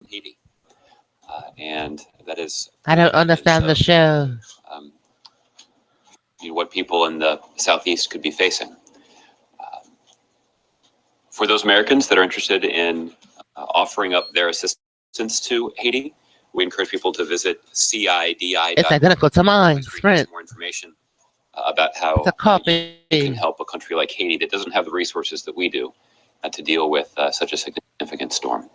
Haiti. And that is I don't understand the show. What people in the Southeast could be facing. For those Americans that are interested in offering up their assistance to Haiti, we encourage people to visit CIDI. It's identical to mine. Sprint. More information about how you can help a country like Haiti that doesn't have the resources that we do to deal with such a significant storm.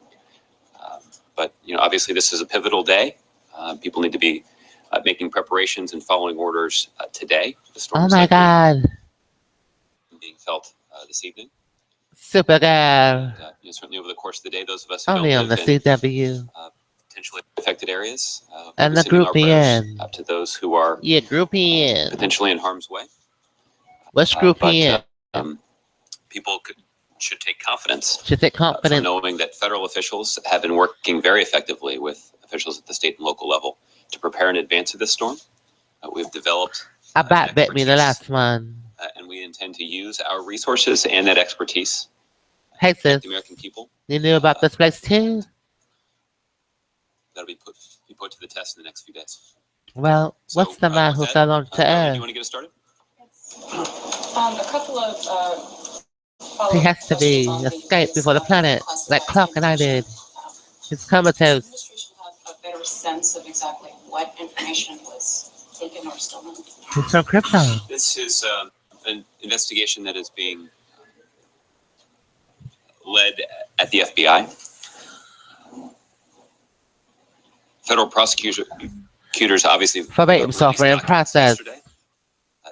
But obviously, this is a pivotal day. People need to be making preparations and following orders today. The storm oh my God! Being felt this evening. Super girl. And, certainly over the course of the day, those of us who only on the CW. Potentially affected areas. And the group in. To those who are group in. Potentially in harm's way. What's group in? People should take confidence. From knowing that federal officials have been working very effectively with officials at the state and local level to prepare in advance of this storm. We've developed. Bet me the last one. And we intend to use our resources and that expertise. Hey sis, the American people. You knew about this place too? That'll be put to the test in the next few days. Well, what's the man who fell on to earth? You want to get us started? A couple of he has to be escaped before the planet, like Clark and I did. He's comatose. The administration have a better sense of exactly what information was taken or stolen. He's from Krypton. This is an investigation that is being led at the FBI. Federal prosecutors obviously verbatim software in process.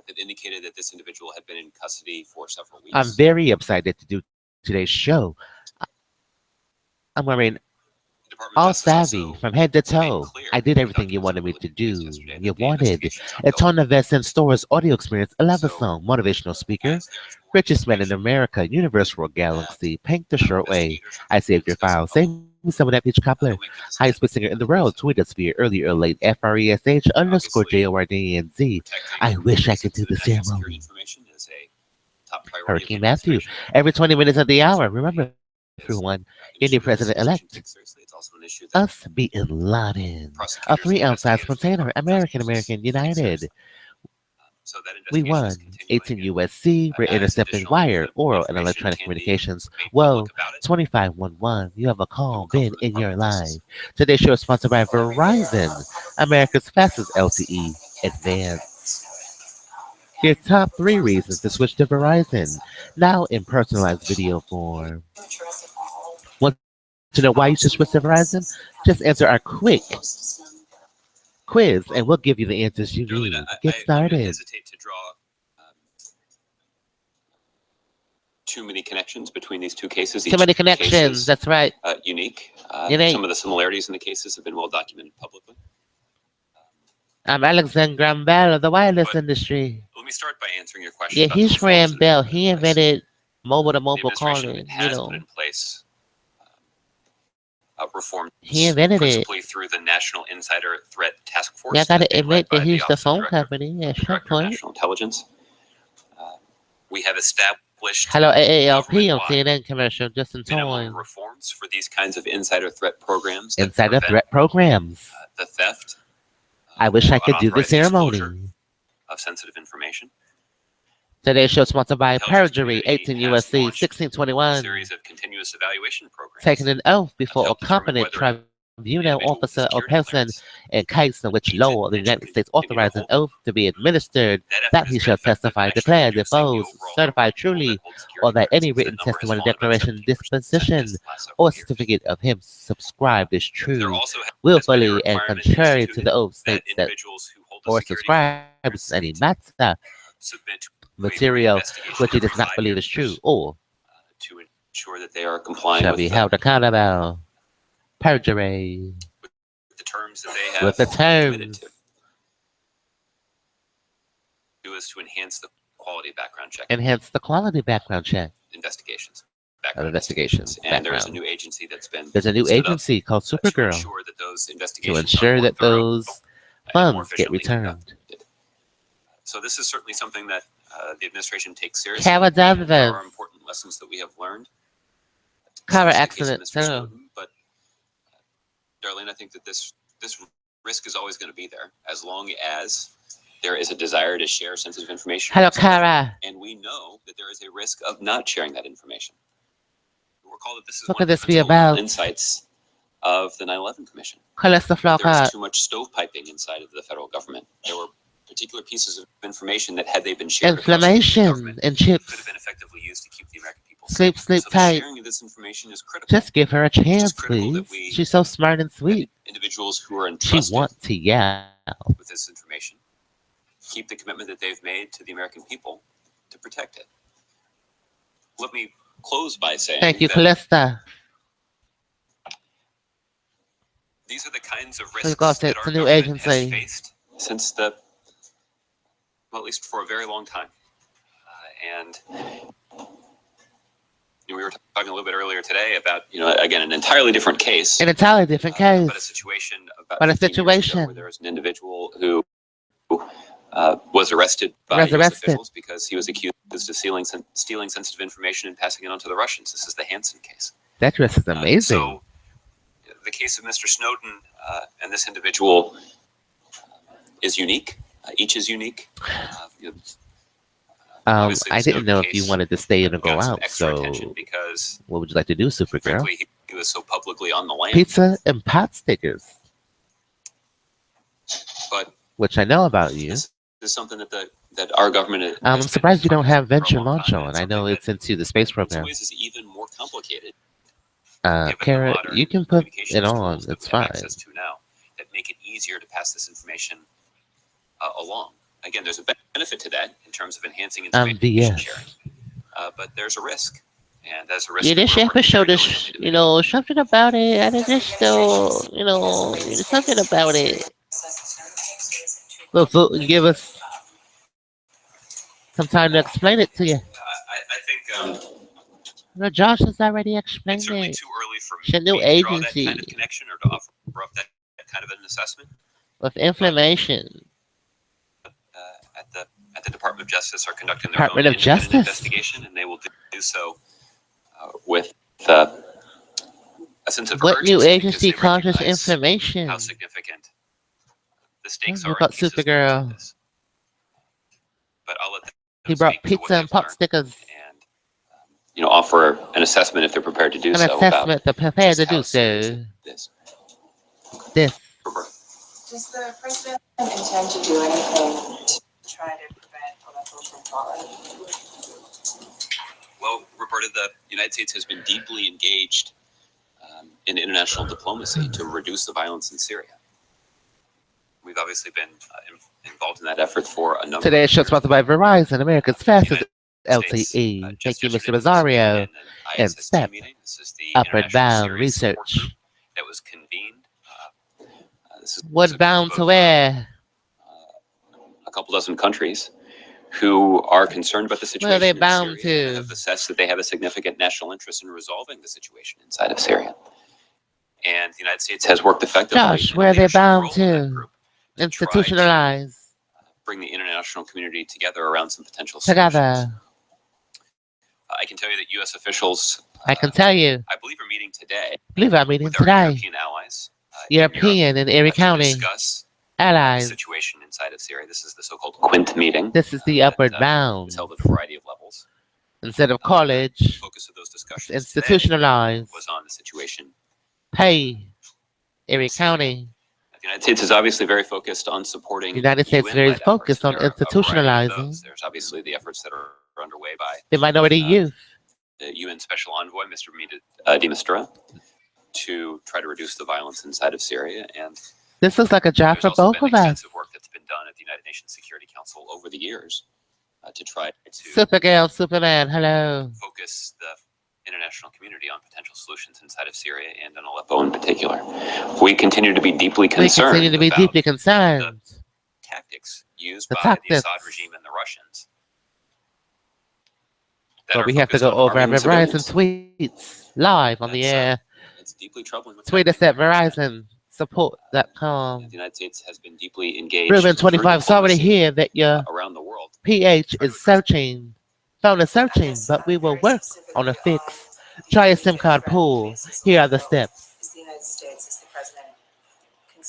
That indicated that this individual had been in custody for several weeks. I'm very excited to do today's show. I'm wearing all savvy from head to toe. I did everything you wanted me to do. You wanted. It's on the Vest in Stores audio experience, a love song, motivational speaker, richest man in America, universal galaxy, paint the short way. I saved your file. Save me some of that bitch cobbler. Highest bid singer in the world. Tweet us via early or late. FRESH_JORDANZ. I wish I could do the ceremony. Hurricane Matthew. Every 20 minutes of the hour. Remember, everyone, you're the president-elect. Us Bin Laden. A 3-ounce container. American United. We won. 18 USC. We're intercepting wire, oral, and electronic communications. Whoa, 2511. You have a call been in your life. Today's show is sponsored by Verizon, America's fastest LTE advance. Your top 3 reasons to switch to Verizon, now in personalized video form. Want to know why you should switch to Verizon? Just answer our quick quiz, and we'll give you the answers you need. Get started. I hesitate to draw too many connections between these two cases. Too many connections, that's right. Unique. Some of the similarities in the cases have been well documented publicly. I'm Alexander Graham Bell of the wireless industry. Let me start by answering your question. Yeah, he's Graham Bell. He invented mobile-to-mobile calling. Has put in place reform. He invented it through the National Insider Threat Task Force. Yeah, I gotta admit that he's the phone company at some point. National Intelligence. We have established. Hello, AALP on CNN commercial just in time. Reforms for these kinds of insider threat programs. Insider threat programs. The theft. I wish I could do the ceremony. Of sensitive information. Today's show is sponsored by Perjury, 18 USC, 1621. Series of continuous evaluation programs. Taking an oath before a competent tribunal officer or person in case in which law of the United States authorizes an oath to be administered, that he shall testify, declare, depose, certify truly, or that any written testimony, declaration, disposition, or certificate of him subscribed is true, willfully and contrary to the oath states that or subscribes any matter, material which he does not believe is true, or to ensure that they are complying shall be held accountable. Perjury. With the terms that they have. With the terms. Do is to enhance the quality background check. Enhance the quality background check. Investigations. Investigations. And there is a new agency that's been. There's a new agency called Supergirl. To ensure that those funds get returned. So this is certainly something that the administration takes seriously. There are important lessons that we have learned. Car accident too. But Darlene, I think that this risk is always going to be there as long as there is a desire to share sensitive information. Hello, Kara. And we know that there is a risk of not sharing that information. Recall that this is What one could of this the be fundamental about? insights of the 9/11 Commission. Cholesterol There was too much stovepiping inside of the federal government. There were particular pieces of information that, had they been shared, inflammation and could have chips. been effectively used to keep the American people Sleep, safe. sleep So the tight. sharing of this information is critical. Just give her a chance, critical that please. we She's so smart and sweet. Individuals who are She entrusted wants to yell. with this information keep the commitment that they've made to the American people to protect it. Let me close by saying Thank you, that Callista. these are the kinds of Of risks course, that it's our a new government has agency. faced since well, at least for a very long time. And we were talking a little bit earlier today about, again, an entirely different case. An entirely different case. But a situation about But a 15 years ago situation. where there was an individual who was arrested by US officials because he was accused of stealing sensitive information and passing it on to the Russians. This is the Hansen case. That dress is amazing. So the case of Mr. Snowden and this individual is unique. Each is unique. I didn't know if you wanted to stay in or go out. So, because, what would you like to do, Supergirl? frankly, he was so publicly on the lam. Pizza and pot stickers. But which I know about you. This is something that our government. I'm surprised you don't have Venture Launch on. I know it's into the space program. In some ways, is even more complicated. Kara, you can put it on. It's fine. Access to now that make it easier to pass this information along. Again, there's a benefit to that in terms of enhancing information sharing. But there's a risk, and there's a risk. Yeah, this episode is, something about it, and it's just still, something about it. Well, give us some time to explain it to you. I think. Josh has already explained it's certainly it. too early for It's a new me to draw agency. that kind of connection or to offer up that kind of an assessment. With inflammation. At the Department of Justice are conducting their Department own of Justice investigation, and they will do so with a sense of What urgency. new agency because they causes recognize inflammation? How significant the stakes Look are. at Supergirl. But I'll let them He brought speak to what pizza and they've pop learned stickers. And offer an assessment if they're prepared to do An so. assessment, they're prepared to just how do serious so. This. Does the president intend to do anything to try to prevent Aleppo from falling? Well, Roberta, the United States has been deeply engaged in international diplomacy to reduce the violence in Syria. We've obviously been involved in that effort for a number Today of is show years. sponsored by Verizon, America's fastest States, LTE. just Thank you, Mr. yesterday, Rosario. an And ISST STEP, meeting. This is the Upward International Bound Syria Support Research. Group that was convened. This is What's a bound group to of, where? a couple dozen countries who are concerned about the situation Where are they in bound Syria and to? have assessed that they have a significant national interest in resolving the situation inside of Syria. And the United States has worked effectively. Josh, in a where are they leadership bound role in that to? group try to Institutionalize. bring the international community together around some potential Together. solutions. I can tell you that U.S. officials, I can tell you. I believe, are meeting today. I believe I'm meeting with our today. European allies. European in Erie to County. discuss Allies. the situation inside of Syria. This is the so-called Quint meeting. This is the upward bound. It's held at a variety of levels. Instead of college, The focus of those discussions institutionalized. today was on the situation. Pay. Erie County. The United States is obviously very focused on supporting. The United States is very UN-led focused on efforts. There are a variety of institutionalizing those. There's obviously the efforts that are underway by the minority youth. the UN Special Envoy, Mr. de Mistura, to try to reduce the violence inside of Syria. And This looks like a job there's for also both been of us. extensive work that's been done at the United Nations Security Council over the years to try to Supergirl, Superman, hello. focus the international community on potential solutions inside of Syria and in Aleppo in particular. We continue to be deeply concerned We continue to be about deeply concerned. tactics used The by tactics. the Assad regime and the Russians. that But are we have to focused go on over at harming Verizon civilians. tweets live on the That's, air. It's deeply troubling. what's Tweet us happening at there. Verizon support.com. The United States has been deeply engaged. Ruben through 25 is already diplomacy, here that your around the world. PH is searching. Phone is searching, but we will work on a fix. Try a SIM card pool. Here are the steps. Is the United States, is the president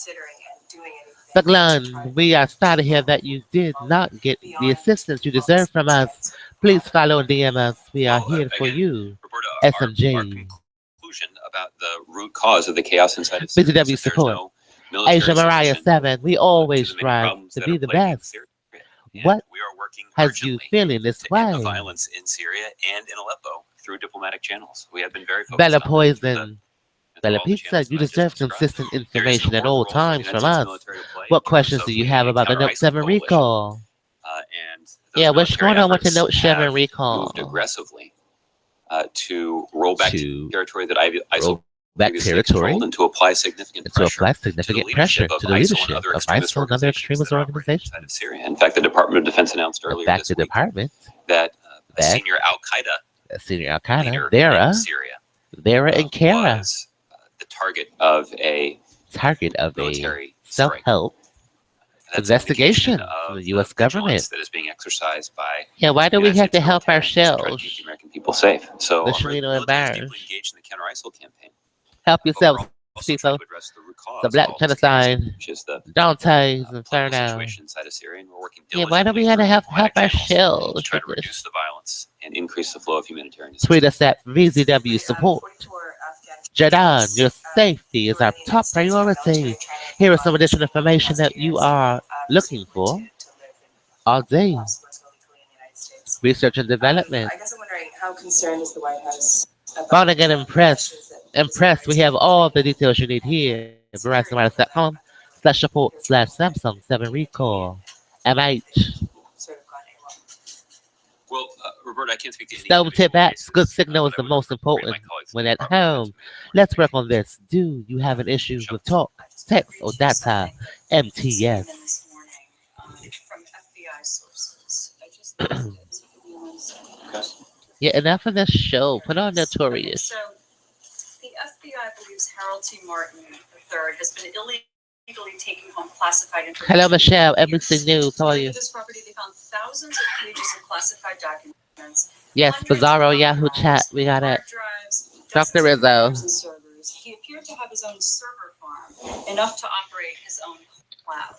considering and doing anything. Baglan, we are sorry to hear that you did not get the assistance you deserve from us. Please follow and DM us. We are here for you. Roberta, SMJ. our conclusion about the root cause of the chaos inside of Syria BZW is that support. there's no military Asia Mariah solution 7, we to always the many strive problems to that be are the plaguing best. Syria. And What we are working has you urgently feeling this to end the way? violence in Syria and in Aleppo through diplomatic channels. We have been very focused Bella on that through Poison. Bella all the Pizza, channels you that I just deserve described. consistent There is information no at more all role for the times United from States us. military to play What in terms questions of do you leading have a about the Note counter-ISIL 7 coalition. recall? And those Yeah, what's military going on with the efforts Note 7 have recall? moved aggressively to roll back To territory that ISIL roll back previously territory controlled and to apply significant and to pressure apply significant pressure to the leadership of ISIL and other extremist organizations. inside of Syria. In fact, the Department of Defense announced In earlier fact, this the week department, that a that senior Al-Qaeda senior Al leader Qaeda, in Syria Vera and Kara, was the target of a target of a military strike. self-help That's an investigation indication from of the U.S. vigilance government. that is being exercised by Yeah, why do the we United have to States help military to try to ourselves? keep the American people safe. So The our Shalino military is embarrassed. deeply engaged in the counter-ISIL campaign. Help But we're yourselves, also trying people. to address the root cause The of Black all this chaos, genocide, which is the Dante's political Inferno. situation inside of Syria, and we're working Yeah, why do we diligently have to through help diplomatic channels ourselves to try with to this? reduce the violence and increase the flow of humanitarian Tweet assistance. us at VZW support. Jadan, your safety is our top priority. Here is some additional information that you are looking for all day. Research and development. I guess I'm wondering, how concerned is the White House about Want to get impressed? We have all the details you need here. VerizonWireless.com/support/Samsung 7 recall. MH. sort of gone AWOL? Well, Roberta, I can't speak to any Stone tip individual apps. Good cases, signal is but I the would most agree with my important colleagues when from the at Department of home. Defense made Let's work on this. Do you have an issue with talk, text, or data? MTS. From FBI sources. I just posted it, so give me 1 second. Yeah, enough of this show. Put on Notorious. So the FBI believes Harold T. Martin III has been illegally taking home classified information. Hello, Michelle. for years. NBC News. How are According you? to this property, they found thousands of pages of classified documents. Yes, hundreds of Bizarro thumb Yahoo drives, chat. We got it. hard drives, Dr. dozens of Rizzo. computers and servers. He appeared to have his own server farm, enough to operate his own cloud.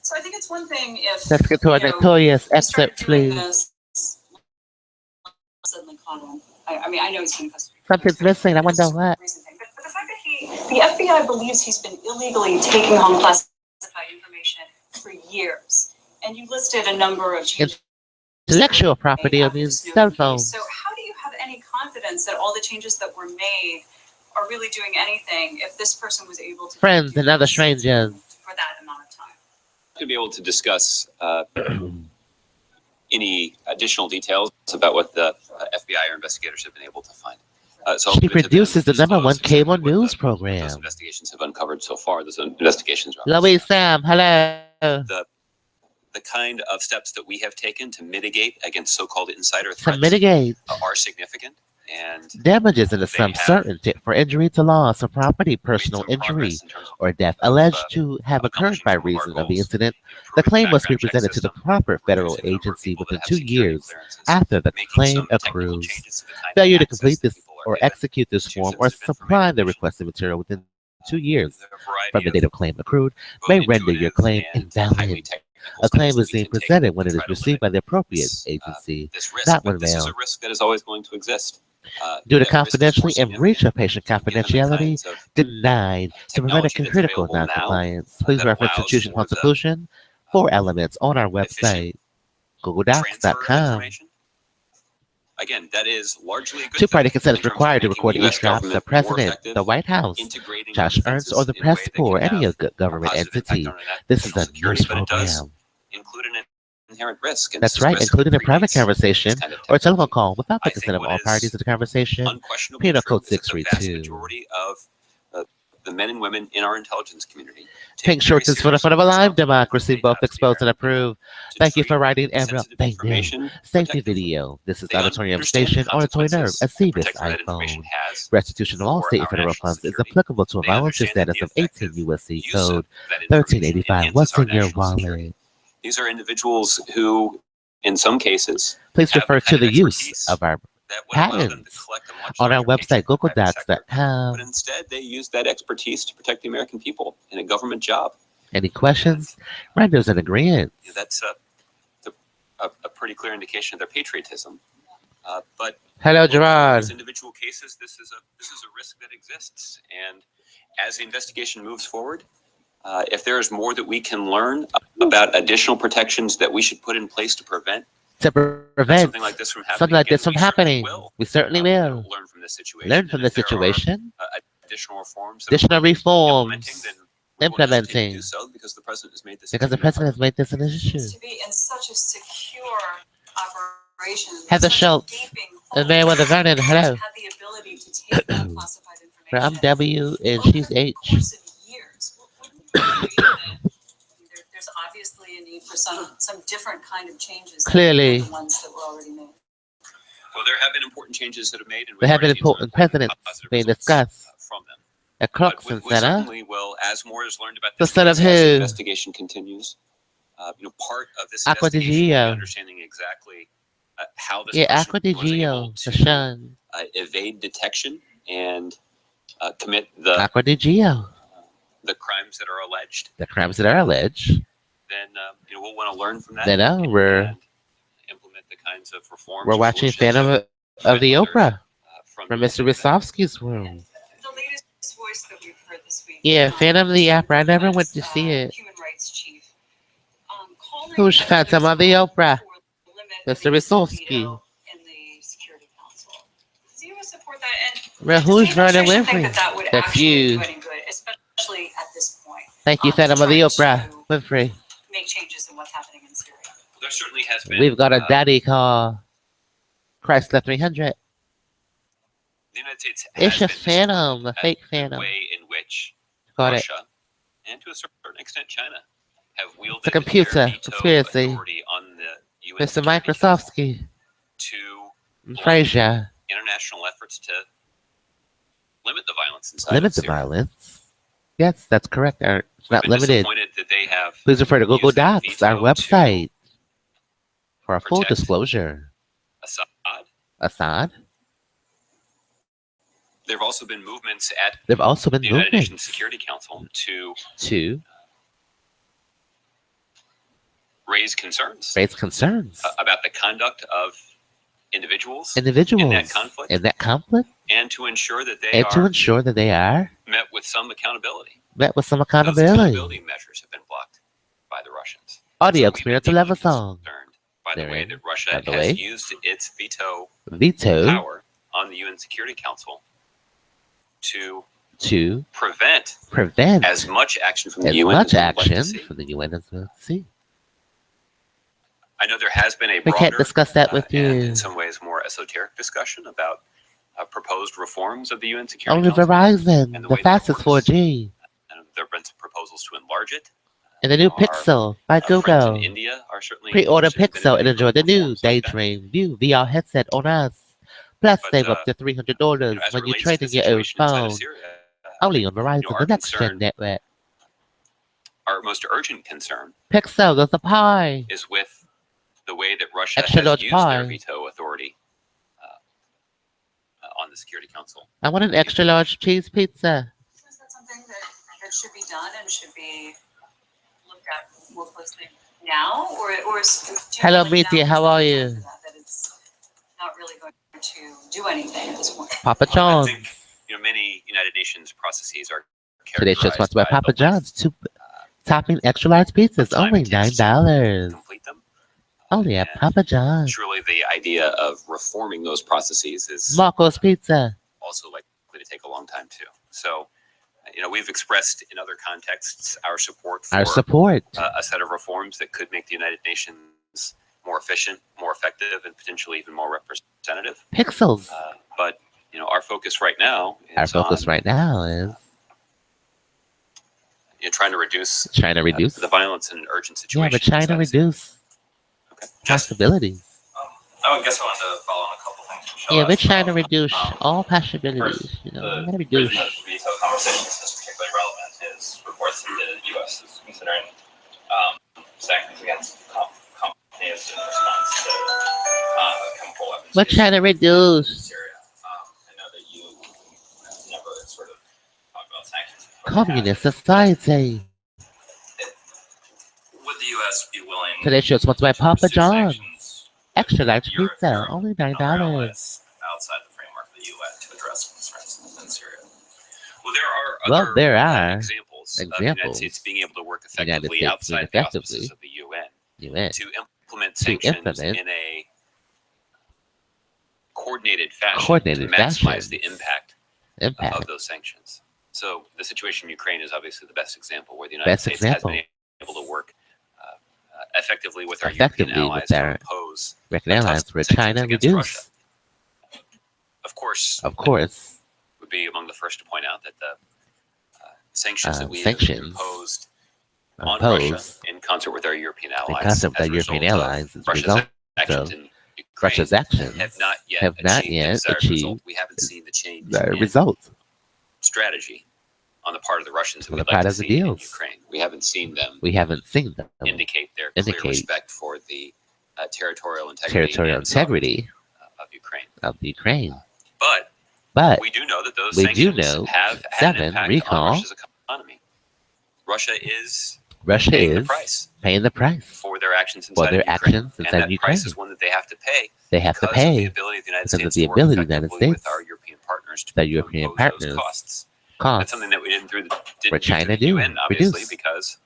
So I think it's one thing if Let's get to our Notorious he started excerpt, doing please. this, suddenly caught him. I mean, I know he's been in custody. Something's missing. I wonder what. Recent thing. But the fact that the FBI believes he's been illegally taking home classified information for years, and you listed a number of changes. Intellectual property on these cell phones. So how do you have any confidence that all the changes that were made are really doing anything if this person was able to Friends do and other this strangers. for that amount of time? To be able to discuss any additional details about what the FBI or investigators have been able to find. So She I'll leave it to them produces to the #1 disclose cable exactly what news what program. those investigations have uncovered so far. Those investigations are Louise Sam, hello. the kind of steps that we have taken to mitigate against so-called insider To threats mitigate are significant. And damages into they some have certain for injury to loss or property, personal made some injury, progress in terms or death of, alleged to have occurred accomplishing by some of our reason of the goals, incident. improving The claim must be background check presented to the system, proper federal reducing the number of agency people within that have 2 security years clearances, after the making claim some technical accrues. changes to the kind of Failure to access complete that this people are or given execute this to form or sensitive supply the information. requested material within 2 years There's a variety from the date of claim accrued both may render your intuitive claim and highly invalid. technical A claim steps that is we being can take presented when to it is try to received by the appropriate this, agency, this risk, not but when this is mailed. a risk that is always going to exist. Due to That risk is confidentially more and breach of significant patient given the confidentiality, kinds of denied to prevent a technology that's critical available now noncompliance. Please that reference allows Institution for the Constitution 4 elements on our efficient website, transfer of googledocs.com. information. Again, that is largely a good Two-party thing consent in is terms of required to making record the US eavesdrop the government more President, effective, the White House, integrating Josh our Ernst, or defenses the in a way press that corps, can any have government positive impact entity. on our This is national a security, news but it does program. include an inherent risk. And That's this is a right, risk including that a private predates this conversation kind of or a telephone technology. call without the I consent think of what all is parties to the conversation. unquestionably Penal true Code is that the vast 632. majority of the men and women in our intelligence community take Pink very shorts is for the serious front of a live responsibility democracy, they both have to be exposed and very approved. to Thank you for treat writing and sensitive thank you. information Safety protectively. video. This is They auditorium understand the station, auditory nerve, consequences a that CBIS protecting that information iPhone. has Restitution of all for state and our federal national funds is security. applicable to a They volunteer understand that status the of 18 effective U.S.C. use Code of that information 1385. enhances What's our in your national security. wallet? These are individuals who, in some cases, Please have refer the to kind the of use expertise of our that would allow them to patents collect a much on our larger piece website, of the private sector. But googledocs.com. instead, they use that expertise to protect the American people in a government job. Any questions? Renders an agreement. That's a pretty clear indication of their patriotism. But Hello, in Gerard. these individual cases, this is a risk that exists. And as the investigation moves forward, if there is more that we can learn about additional protections that we should put in place to prevent something like this from happening, we certainly will. learn from this situation. Learn from And the if there are, situation. additional reforms, Additional reforms. then we won't hesitate to do so because the president has made this an issue. To be in such a secure operation. Heather such a Schultz gaping and hole, Meriwether Vernon, hello. Have the ability to take unclassified information. Where I'm W and over she's the H. course of years. Wouldn't you agree that there's obviously a need for some different kind of changes Clearly. than the ones that were already made? Well, there have been important changes that have made, and There have been important precedents being discussed from them. at But Clarkson we Center. certainly will, as more is learned about The this son of case, as the who? investigation continues. Part of this Aqua di investigation will be Gio. understanding exactly how this Yeah, person Aqua di was able Gio, to the son. evade detection and commit the Aqua di Gio. crimes that are alleged. The crimes that are alleged. Then we'll want to learn from that. Then we're and implement the kinds of reforms. we're and watching solutions Phantom that of the prevent Opera others, from doing Mr. that. Wysowski's room. The latest voice that we've heard this week. Yeah, Phantom of the Opera. I never went to see it. Human rights chief. Calling Who's for Phantom of the Opera? to limit Mr. the Wysowski. veto in the Security Council. Does you support that? And Well, does the who's Vernon administration think Winfrey? that would That's actually you. do any good, especially at this point? Thank you, Phantom of the Opera. Winfrey. Make changes in what's happening in Syria. There certainly has been. We've got a daddy called Chrysler 300. The United States It's has a been Phantom, disappointed a fake at the Phantom. way in which Got it. Russia and to a certain extent China have wielded It's a computer their veto conspiracy. authority on the UN Mr. Security Council Microsoftski. to Frazier. international efforts to limit the violence inside Limit of the Syria. violence. Yes, that's correct. It's not We've been limited. disappointed that they have Please refer to Google used that Docs, our veto to website, for a full protect disclosure. Assad. Assad. There have also been movements at There have also been the United Nations movements Security Council to to raise concerns raise concerns. about the conduct of individuals Individuals in that conflict, and to ensure that they and to are ensure that they are met with some accountability. met with some Those accountability. accountability measures have been blocked by the Russians. Audio So we've experience been 11 deeply song. concerned by the way Therein, that Russia by the has way. used its veto Veto power on the UN Security Council to to prevent prevent as much action from the as UN much as we'd like to action see. from the UN as we see. I know there has been a We broader, can't discuss that with and you. in some ways more esoteric discussion about proposed reforms of the UN Security Only Council. Verizon, and the the way that fastest works. 4G, And there have been some proposals to enlarge it. and the new Our Pixel by friends Google. in India are certainly Pre-order interested in Pixel and enjoy the new reforms like that. Daydream View VR headset on us. Plus, But, save up to $300 as it when you relates trade to in the your old situation inside of phone. Syria, Only on Verizon, our the next gen concern- network. our most urgent concern Pixel, there's a pie. is with the way that Russia Extra has large used pie. their veto authority on the Security Council. I want an extra large cheese pizza. Is that something that should be done and should be looked at more closely now, or do you Hello, feel like Metia, now is how not are the you? time for that it's not really going to do anything at this point? Papa I John's. think many United Nations processes are Today's show sponsored by characterized Papa the length, John's. Two topping extra large pizzas, time only it takes to $9. complete them. Only at And Papa John's. Surely the idea of reforming those processes is Marco's Pizza. also likely to take a long time too. So, we've expressed in other contexts our support for Our support. a set of reforms that could make the United Nations more efficient, more effective, and potentially even more representative. Pixels. But our focus right now is Our focus on, right now is trying to reduce trying to reduce. the violence in urgent Yeah, situations. but trying to inside Syria. reduce Okay. possibilities. I guess I wanted to follow on a couple things. Michelle Yeah, we're asked trying to about. reduce all possibilities. First, We're the gonna reason reduce. that veto conversation is particularly relevant is reports that the U.S. is considering sanctions against companies in response to chemical weapons We're trying to reduce Syria. I know that you never sort of talk about sanctions. communist society. Would the U.S. be willing Today's show is sponsored by to Papa pursue John's. sanctions Extra large Europe, pizza, only $9. allies outside the framework of the UN to address concerns in Syria? Well, there are Well, other there are examples of the United States being able to work United effectively States outside being the auspices of the UN UN to implement to sanctions implement in a coordinated fashion coordinated to maximize fashion. the impact impact. of those sanctions. So the situation in Ukraine is obviously the best example where the United Best States example. has been able to work effectively with our European allies to oppose American allies where sanctions China against Russia. reduce. Of course, would be among the first to point out that the sanctions that we have imposed on Russia in concert with our European allies, as a result of Russia's actions in Ukraine, have not yet achieved. We haven't seen the change in results strategy on the part of the Russians that on we'd the part like to of the see in deals. Ukraine. We haven't seen them indicate their clear respect for the territorial integrity of Ukraine. But we do know that those sanctions have had an impact on Russia's economy. Russia is paying the price for their actions inside of Ukraine. And that price is one that they have to pay because of the ability of the United States to work effectively with our European partners to impose those costs. That's something that we didn't do through the UN, obviously, because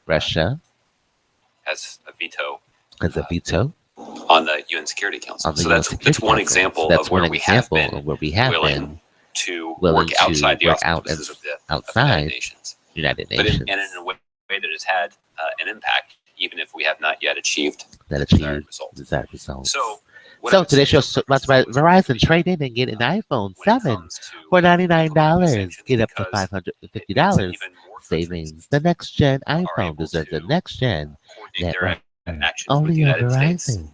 Russia has a veto on the UN Security Council. So that's one example of where we have been willing to work outside the auspices of the United Nations. But in a way that has had an impact, even if we have not yet achieved the desired result. So today's show is sponsored by Verizon. Trade in and get an iPhone 7 for $99. Get up to $550 savings. The next gen iPhone deserves the next gen network. Only on Verizon.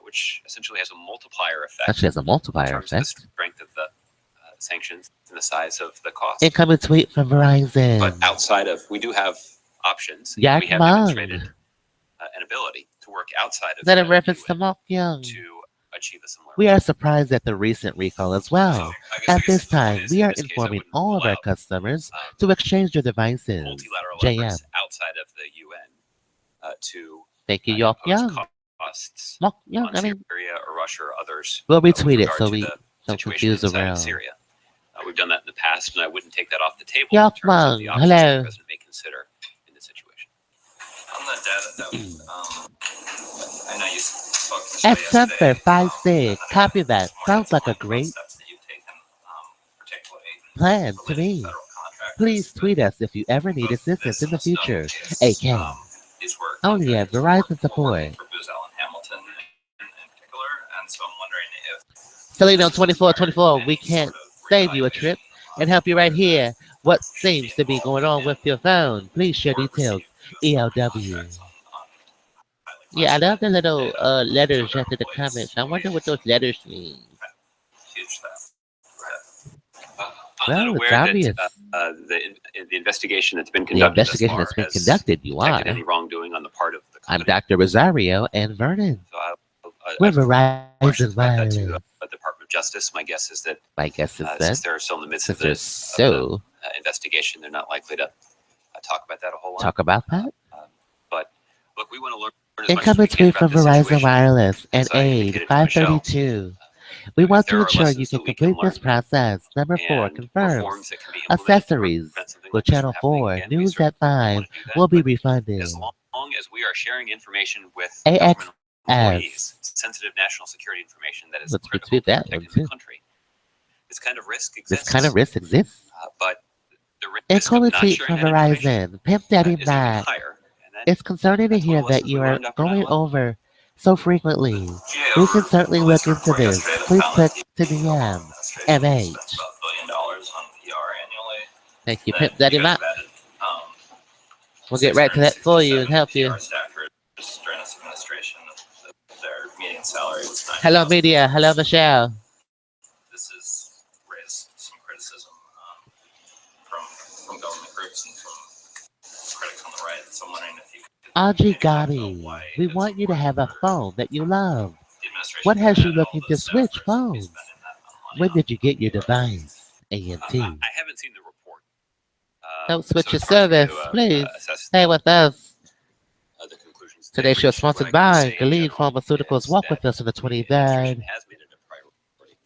Which essentially has a multiplier effect. Actually has a multiplier in terms effect. of the strength of the sanctions and the size of the cost. Incoming tweet from Verizon. But outside of, we do have options. We Yak have Mung. demonstrated an ability to work outside of That a the reference to UN Mok Young. to achieve a similar. We are surprised at the recent recall as well. At this time, we are informing all of our customers to exchange their devices. multilateral JM. efforts outside of the UN to Thank you, Yok impose Young. costs Mok Young, on Syria or Russia or others. We'll with retweet it regard so to we the don't situation confuse inside of around. Syria. We've done that in the past, and I wouldn't take that off the table Yok in terms of Mung, the options that hello. the president may consider in this situation. On the data that I know you spoke to Michelle Except for yesterday, 5-6. Copy that. Sounds like a what great steps that you've taken, particularly plan to related me. federal contractors, Please but tweet us if you ever need both assistance in the this and future. Stone case, AK. these were Only at contractors Verizon who were support. working for Booz Allen Hamilton in particular, and so I'm wondering if Celino 2424, we can't save you a trip and help you right here. What seems to be going on with your phone? Please share details. ELW. Yeah, I love the little letters after the comments. I wonder what those letters mean. huge theft. I'm Well, not it's aware obvious. that the investigation that's been The conducted investigation that's been conducted, you detected are. any wrongdoing on the part of the I'm company. Dr. Rosario and Vernon. So We're I've questions Verizon about that to Wireless. the Department of Justice. My guess is that My guess is since that they're still in the midst since of they're the investigation, they're not likely to talk about that a whole lot. talk about that. But look, we want to learn as much as Incoming we can tweet about from this Verizon situation. Wireless and As I Aid indicated to Michelle, 532. We if want there to are ensure you lessons can that we can complete this learn process. Number 4 and confirms. reforms that can be implemented to Accessories prevent something with like this Channel from happening 4 again, we News certainly at 5 want to do that. will be But refunded. as long as we are sharing information with AXS. government employees, sensitive national security information that is Let's critical retweet to that one protecting too. the country, this kind of risk This exists. kind of risk exists. But the risk of Incoming not tweet sharing from that information Verizon. Pimp Daddy is even Mac. higher. And It's concerning to that's one hear of the that lessons you we are learned after going 9/11. over so frequently. GAO We can certainly released look a into report this. yesterday that Please found click that to the DM. administration MH. spends about $1 billion on PR annually. Thank you, That Pimp Daddy you guys Mac. have added, We'll get right to that for you and help you. PR staffers during this administration, their median salary was $9,000. Hello, media. Hello, Michelle. This has raised some criticism from government groups and from critics on the right. So I'm wondering if you could Audrey maybe talk about Gotti. why We it's want you to important have a for phone that you love. the administration. What has you all looking to those switch efforts to be phones? spending that money When on. did you get your device? ANT. I haven't seen the report. Don't So switch your it's hard for me service, to, please. assess Stay with us. the conclusions they Today's show is reached. What I sponsored can by say in Gilead general Pharmaceuticals. is Walk with that us on the the administration 23rd. has made it a priority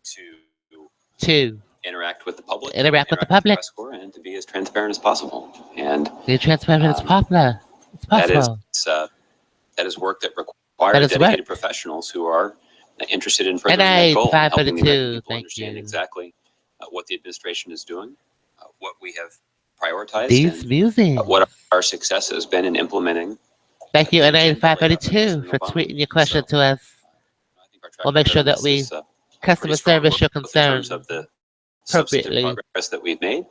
to Two, interact with the public, interact with the interact with the public. press corps, and to be as transparent as possible. And Be transparent as popular. It's that is possible. that is work that That requires is dedicated work. professionals who are interested in furthering that goal, and helping the American 532. people Thank understand you. exactly what the administration is doing, what we have prioritized, These and music. what our success has been in implementing. Thank you, the agenda laid out by 532, President for Obama. tweeting your question So, to us. I think our track We'll make record sure on that this we is, customer pretty strong, service your both in concern terms of the substantive appropriately. progress that we've made,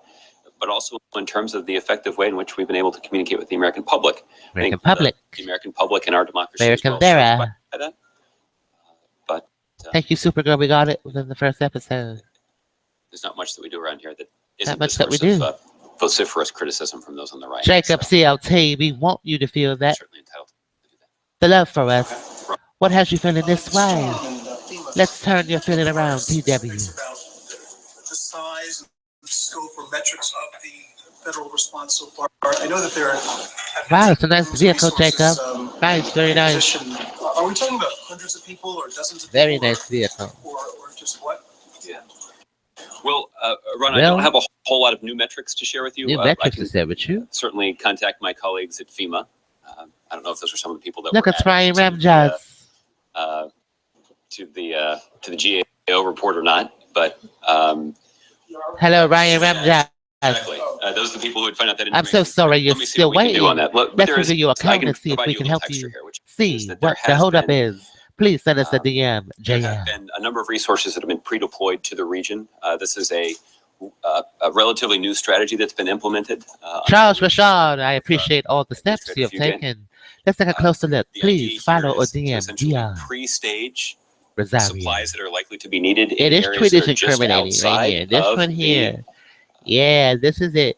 but also in terms of the effective way in which we've been able to communicate with the American public. I American think public. the American public and our democracy is American well served Vera. by that. But Thank you, Supergirl. We got it within the first episode. there's not much that we do around here that Not isn't much the that we source do. of vociferous criticism from those on the right. Jacob So, CLT, we want you to feel we're that. certainly entitled to do that. The love for us. What has you feeling this way? Let's turn your feeling around, TW. The size, the scope, or metrics of the federal response so far. I know that there are. Wow, it's a nice vehicle, Jacob. Nice, very nice. Are we talking about hundreds of people or dozens of Very people? nice vehicle. Or just what? Yeah. Well, Ron, I Well, don't have a whole lot of new metrics to share with you. New I metrics can to share with you. certainly contact my colleagues at FEMA. I don't know if those are some of the people that Look, were it's Ryan added Ramjas. to the GAO report or not, but Hello, Ryan Ramjas. exactly. Those are the people who would find out that I'm so information. sorry you're Let me see still what we can do on waiting. that. But Let's there is- review your I account can and see if provide we you can a help texture you here, which is see that there what the has holdup been- is. Please send us a DM, There JM. have been a number of resources that have been pre-deployed to the region. This is a relatively new strategy that's been implemented. Charles Rashad, I appreciate all the steps you have Administrator taken. Let's take a closer look. The idea Please here follow or is to DM essentially Dion pre-stage Rosario. supplies that are likely to be needed It in is areas that Twitter's are just incriminating right outside here. This of one the, here. Yeah, this is it.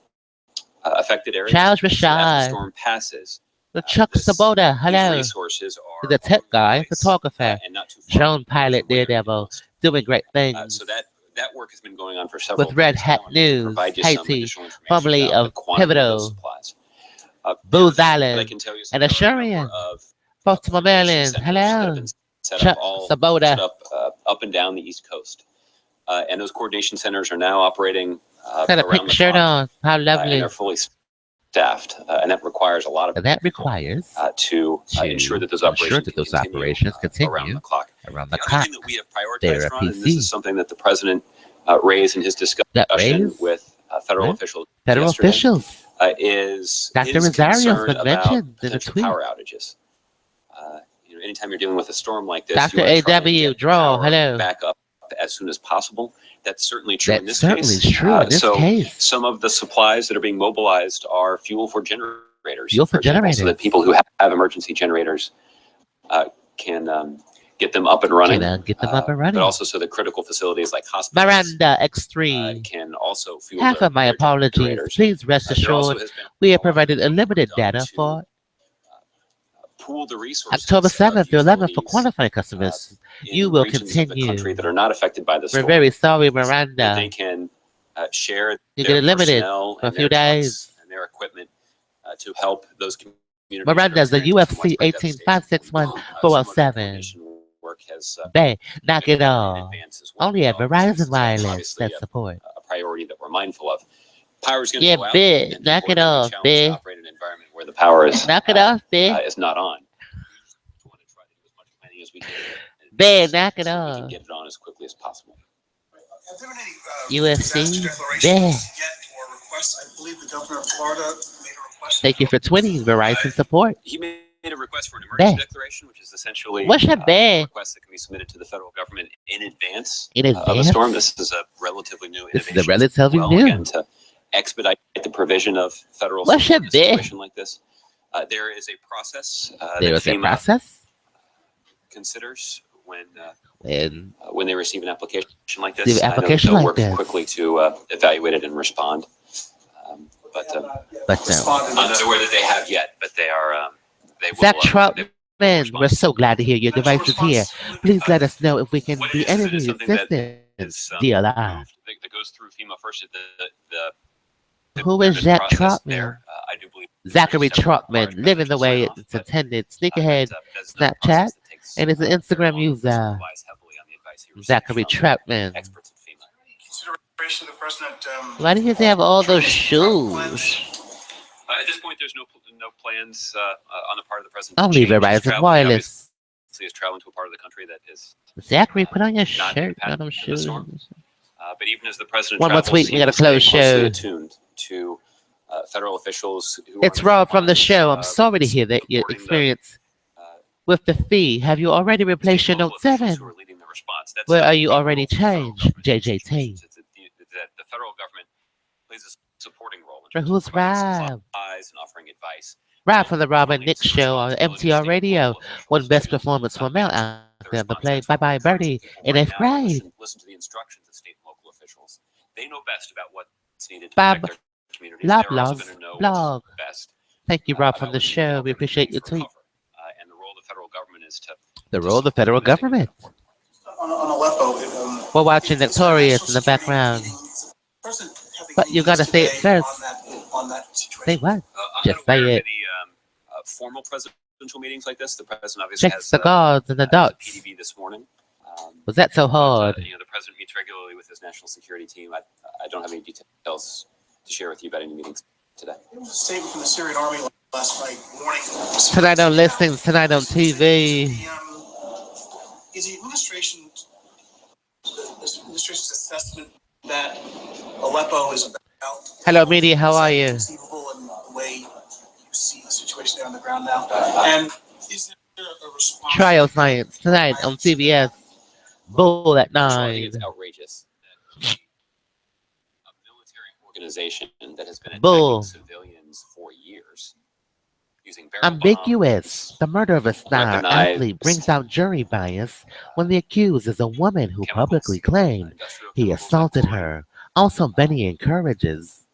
affected areas. Charles So as the Rashad. storm passes, The Chuck this- Sabota, these hello. resources are The tech guy, in place, photographer, and not too far drone pilot, from where Daredevil, everything else. doing great things. So that work has been going on for several With Red years Hat now, and News, provide you some Haiti, additional information formerly about the of quantity Pivotal, those supplies. Booz But I Island, can tell you and there are a number Assyrian, of Baltimore, Maryland, centers that have hello. been set Chuck up all Sabota. set up and down the East Coast, and those coordination centers are now operating Got a around pink the shirt clock, on. How and lovely. are fully staffed, and that requires a lot of And that requires to ensure that those operations continue around the clock. around The the other clock. thing that we have They're prioritized, a Ron, and this PC. is something that the president raised in his discussion That raised with federal Right. officials federal yesterday, officials. is Dr. his Rosario's concern been about mentioned in a potential tweet. power outages. Anytime you're dealing with a storm like this, Dr. you wanna try and AW, get draw, power hello. back up as soon as possible. That's certainly true in That this certainly case. is true in this so case. some of the supplies that are being mobilized are fuel for generators. Fuel for example, so generators. that people who have emergency generators can get them up and running. Get them up and running. But also so that critical facilities like hospitals Miranda X3. can also fuel Half their, of my their apologies. generators. Please rest There also assured, has been we a have lot of provided work unlimited done data to, for pool the resources October of 7th through 11th for utilities, qualifying customers. in You will regions of the continue. country that are not affected by the We're storm. very sorry, That Miranda. they can share You their get limited personnel for a and few their trucks days. and their equipment to help those communities. Miranda's the UFC 18561 407. Work has Bay, knock it been in off. advance as well. Only at So Verizon this is Wireless obviously that support. a priority that we're mindful of. Power is going to Yeah, go out. big. and Knock people it are gonna be off, challenged big. to operate in an environment where the power is Knock it off, big. is not on. We want to try to do as much planning as we can. Big, knock it so we off. can get it on as quickly as possible. Have there been any UFC? disaster declarations Yeah. yet or requests? I believe the governor of Florida made a request. Thank you for tweeting Verizon support. He made a request for an emergency Beh. declaration, which is essentially What's your a beh? request that can be submitted to the federal government in advance, In of a advance? storm. This is a relatively new This is innovation. a relatively well, new. Again, to expedite the provision of federal What's support in a your beh? situation like this. There is a process There that is a FEMA process considers and when they receive an application like Receive this. an I know that application they'll like work this. quickly to evaluate it and respond. But I'm not aware that they have yet, but they are. They will. Zach Trump, they We're so glad to hear your device is here. Please let us know if we can What be it is any something that assistance. is DLI. that goes through FEMA first. The Who is Jack process Trotman? there, I do believe Zachary separate Trotman, product living the to way sign off, it's but, intended. that Sneakerhead, is not a Snapchat, process that takes, and is an very Instagram long. This user. relies heavily on the advice he receives Zachary from Trotman. experts at FEMA. Consideration the president. Why do you have all those shoes? At this point, there's no plans on the part of the president. I'll to leave it change his Verizon travel. He Wireless. obviously is traveling to a part of the country that is Zachary, put on your not shirt, not impacted them by the shoes. storm. But even as the president One more travels, tweet, we he got a will stay closed closely show. attuned to federal officials who It's are on the Rob front from the lines, show. I'm sorry to hear that your supporting experience uh, with the fee. Have you already replaced your local Note officials 7? who are leading the response. That's Where not are you the already role of the federal changed? government in these JJT. situations. It's that the federal government plays a supporting role in For terms who's of providing Rob? supplies and offering advice. Rob from the Rob and Only Nick it's show on responsibility of MTR state and Radio. local officials One best to, performance for Mel out the there on the response. play. That's Bye what we're bye, Birdie. encouraging people In right 8th now to grade. listen to the instructions of state and local officials. They know best about what's needed to Bob protect their communities. They're also Loblaws going to know blog. what's best Thank you, Rob, about from the what's needed to show. help We their appreciate your communities tweet. recover. And the role of the federal government is to The role of the federal government. On Aleppo, We're watching Notorious in the background. But you gotta say it first. On that Say situation. what? I'm Just not aware say of it. any formal presidential meetings like this. The president obviously Checks has the guards and the has a dots. PDB this morning. Was that so But, hard? the president meets regularly with his national security team. I don't have any details to share with you about any meetings today. There was a statement from the Syrian army last night warning. Tonight on listings, tonight on TV. Is the administration's assessment that Aleppo is about? Hello, media. How are you? Conceivable in the way you see the situation there on the ground now, and is there a response? Trial Science tonight on CBS. Bull at First of all, I think 9. it's outrageous that a military organization that has been Bull. attacking civilians for years, using barrel Ambiguous. The murder of a star weaponized athlete brings out jury bias when the accused is a woman who publicly claimed industrial he chemicals assaulted like her. Also, Benny encounters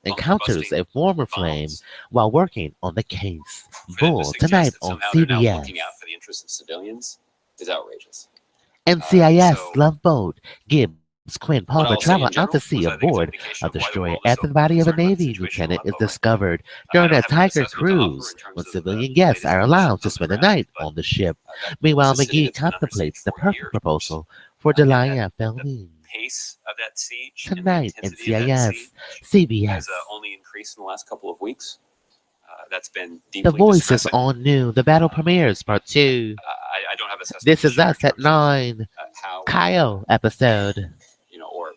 a former flame bombs. while working on the case. For them to Bull suggest tonight that on somehow they're now CBS. looking out for the interests of civilians is outrageous. NCIS So- Love Boat gives Quinn What Palmer I'll say travel in general out to sea is I think it's an aboard indication a of why the destroyer world is after so the body of a concerned about the Navy situation in lieutenant is Aleppo right now. discovered I during don't a have an Tiger assessment to offer cruise in terms when of civilian the guests latest are allowed conditions to on the spend the ground, night but, on the ship. that Meanwhile, this is a city McGee that's been under contemplates siege the for perfect years. proposal for And Delia the Feldman. pace of that siege and the Tonight, intensity of that NCIS, siege CBS. has only increased in the last couple of weeks. That's been The deeply Voice is distressing. on new. The Battle premieres, part 2. I don't have assessment This to is share in us at terms of, 9. how Kyle episode or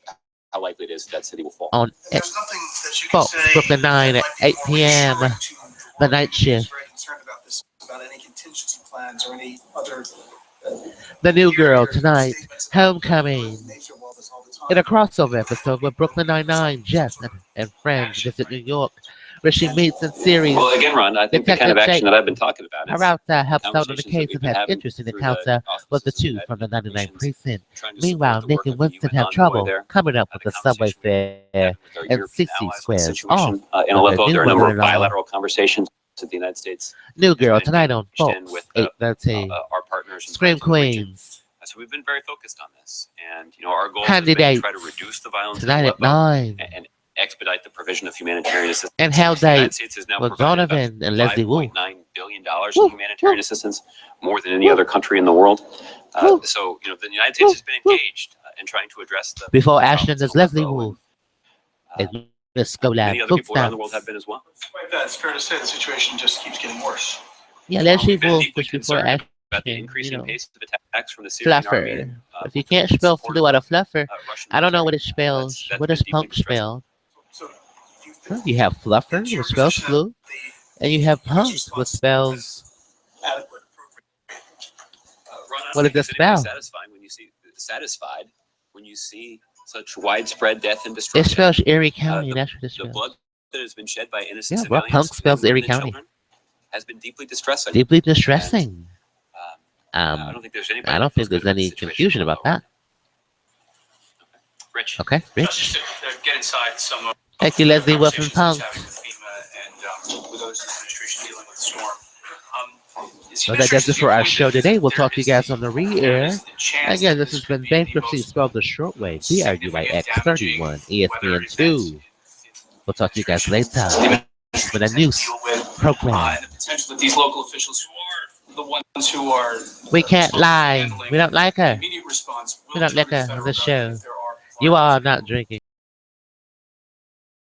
how likely it is that city will fall. on There's nothing that you can Fox, say Brooklyn 9 that at might be 8 more p.m. reassuring to The night who's shift. very concerned about this, about any contingency plans or any other. The New Girl Here, tonight. statements about Homecoming. the nature of all this all the time. In a crossover episode where Brooklyn Nine-Nine, Jess, and friends visit New York, where she meets in series. Well, again, Ron, I think the kind of Detective action that I've been talking about is Peralta helps out on the conversations that case we've and been has having interest in the through encounter with the offices of two United from the 99 Nations, precinct. trying to Meanwhile, support the Nick work and of the Winston UN have envoy trouble there, coming up with the the subway conversation we've fare, had with our and European Sissy allies on the squares situation off in with Aleppo. their There are a new number of mother-in-law. bilateral conversations that the United States New Girl has been tonight on engaged in Fox, with 8:13. our partners and Scream friends in the region. Queens So we've been very focused on this, and our goal has been to Candidates try to reduce the violence in tonight at Aleppo 9. and expedite the provision of humanitarian assistance. And Hell The United Date States has now with provided about Donovan and Leslie Wu. $5.9 billion Woo, in humanitarian assistance, more than any Woo. other country in the world. Woo. So, the United States has been Woo. engaged in trying to address the Before problems Ashton, in there's Leslie Aleppo, Wu. and, And Miss Scolab. many other people around the world have been as well. Despite that, it's fair to say the situation just keeps getting worse. Yeah, Leslie We've been Wu deeply was before concerned Ashton. about the increasing pace of attacks from the Syrian army. Fluffer. and, If you can't spell support flu out of fluffer, Russian I don't know military. what it spells. That's What been does deeply punk distressing. spell? So you Well, think you have fluffer, it's your which spells position flu, that and you have the punk, response which has spells. been adequate, appropriate? Ron, I What don't does think it anybody spell? satisfied when you see such widespread death and It destruction. spells Erie County. That's what it The spells. blood that has been shed by innocent Yeah, well, civilians, punk spells men, Erie women, and County. children, has been deeply distressing. Deeply distressing. I don't think there's anybody I don't that feels think there's good about the any situation confusion in about Aleppo. that. Rich. Okay, Just Rich. to get inside some of Thank you, Leslie Wilson conversations Punk. he's having with FEMA and with those in the administration dealing with the storm. So that does it for our show today. We'll talk to you guys on the re-air. Again, this has been Bankruptcy Spelled the Short Way, BRUYx31, ESPN2. We'll talk to you guys later. This has been a news program. The potential that these local officials who are the ones who are We can't lie. We don't like her. immediate response We don't like her on the show. You are not drinking.